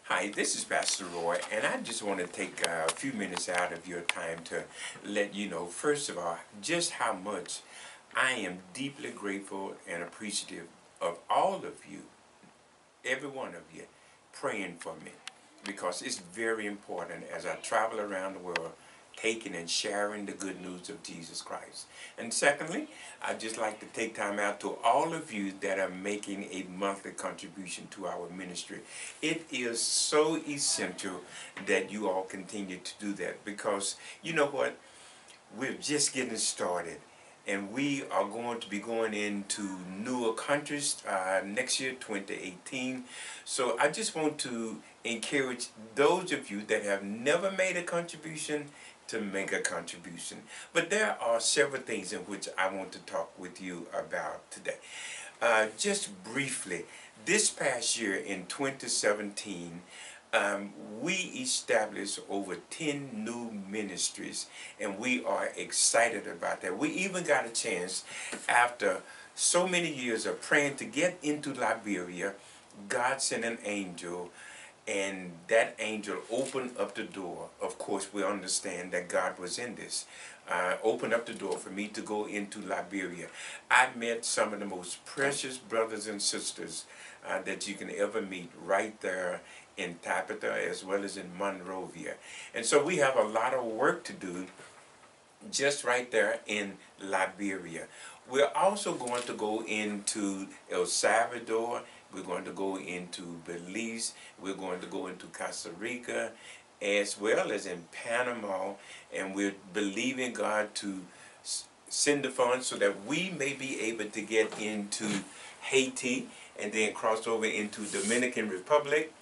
Hi, this is Pastor Roy, and I just want to take a few minutes out of your time to let you know, first of all, just how much I am deeply grateful and appreciative of all of you, every one of you, praying for me because it's very important as I travel around the world taking and sharing the good news of Jesus Christ. And secondly, I'd just like to take time out to all of you that are making a monthly contribution to our ministry. It is so essential that you all continue to do that because you know what? We're just getting started, and we are going to be going into newer countries next year, 2018. So I just want to encourage those of you that have never made a contribution to make a contribution. But there are several things in which I want to talk with you about today. Just briefly, this past year in 2017, we established over 10 new ministries, and we are excited about that. We even got a chance, after so many years of praying to get into Liberia, God sent an angel, and that angel opened up the door. Of course, we understand that God was in this. Opened up the door for me to go into Liberia. I met some of the most precious brothers and sisters that you can ever meet right there in Tabitha as well as in Monrovia. And so we have a lot of work to do just right there in Liberia. We're also going to go into El Salvador. We're going to go into Belize. We're going to go into Costa Rica as well as in Panama. And we're believing God to send the funds so that we may be able to get into Haiti and then cross over into Dominican Republic.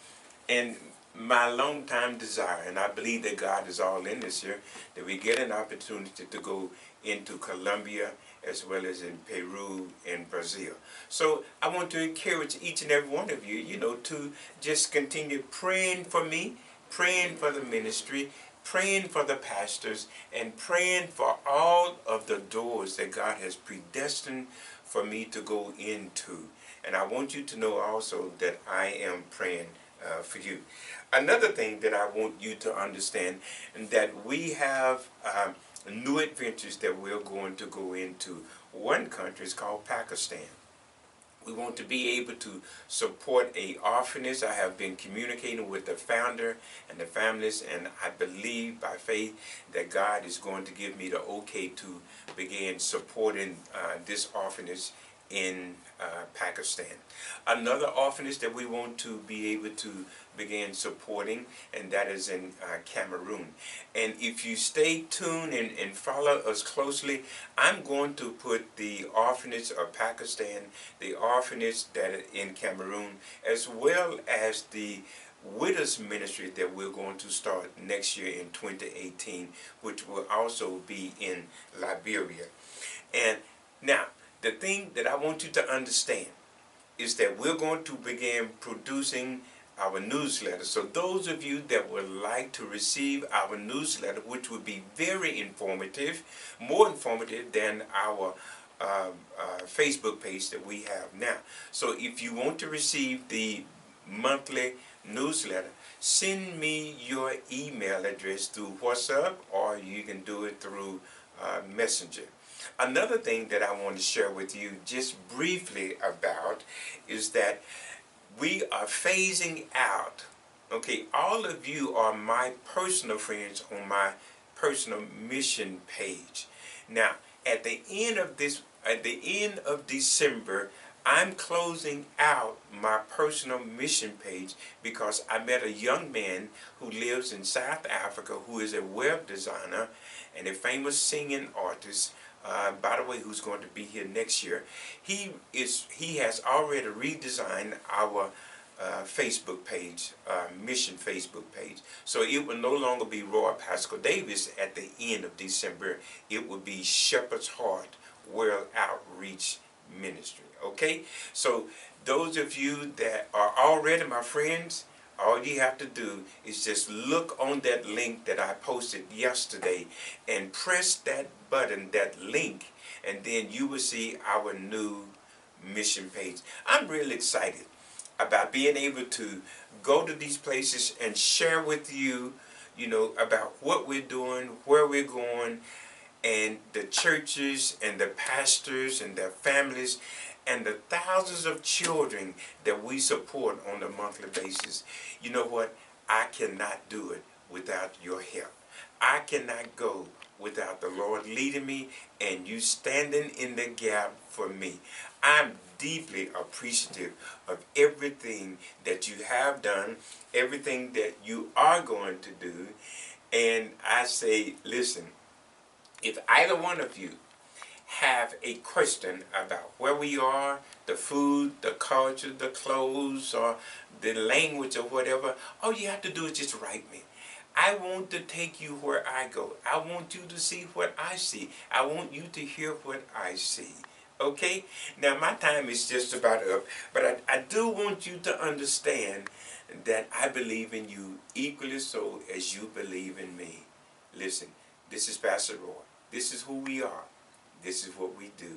And my long time desire, and I believe that God is all in this year, that we get an opportunity to go into Colombia as well as in Peru and Brazil. So I want to encourage each and every one of you, to just continue praying for me, praying for the ministry, praying for the pastors, and praying for all of the doors that God has predestined for me to go into. And I want you to know also that I am praying for you. Another thing that I want you to understand, and that we have new adventures that we're going to go into. One country is called Pakistan. We want to be able to support a orphanage. I have been communicating with the founder and the families, and I believe by faith that God is going to give me the okay to begin supporting this orphanage in Pakistan. Another orphanage that we want to be able to begin supporting, and that is in Cameroon. And if you stay tuned and follow us closely, I'm going to put the orphanage of Pakistan, the orphanage that in Cameroon, as well as the widows ministry that we're going to start next year in 2018, which will also be in Liberia. And now, the thing that I want you to understand is that we're going to begin producing our newsletter. So those of you that would like to receive our newsletter, which would be very informative, more informative than our Facebook page that we have now. So if you want to receive the monthly newsletter, send me your email address through WhatsApp, or you can do it through Messenger. Another thing that I want to share with you just briefly about is that we are phasing out. Okay, all of you are my personal friends on my personal mission page. Now, at the end of December, I'm closing out my personal mission page because I met a young man who lives in South Africa who is a web designer and a famous singing artist. By the way, who's going to be here next year. He has already redesigned our Facebook page, mission Facebook page. So it will no longer be Roy Pascal Davis at the end of December. It will be Shepherd's Heart World Outreach Ministry. Okay? So those of you that are already my friends, all you have to do is just look on that link that I posted yesterday and press that button, that link, and then you will see our new mission page. I'm really excited about being able to go to these places and share with you, about what we're doing, where we're going, and the churches and the pastors and their families and the thousands of children that we support on a monthly basis. You know what? I cannot do it without your help. I cannot go without the Lord leading me and you standing in the gap for me. I'm deeply appreciative of everything that you have done, everything that you are going to do. And I say, listen, if either one of you have a question about where we are, the food, the culture, the clothes, or the language, or whatever, all you have to do is just write me. I want to take you where I go. I want you to see what I see. I want you to hear what I see. Okay? Now, my time is just about up, but I do want you to understand that I believe in you equally so as you believe in me. Listen, this is Pastor Roy. This is who we are. This is what we do.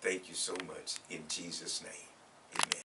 Thank you so much in Jesus' name. Amen.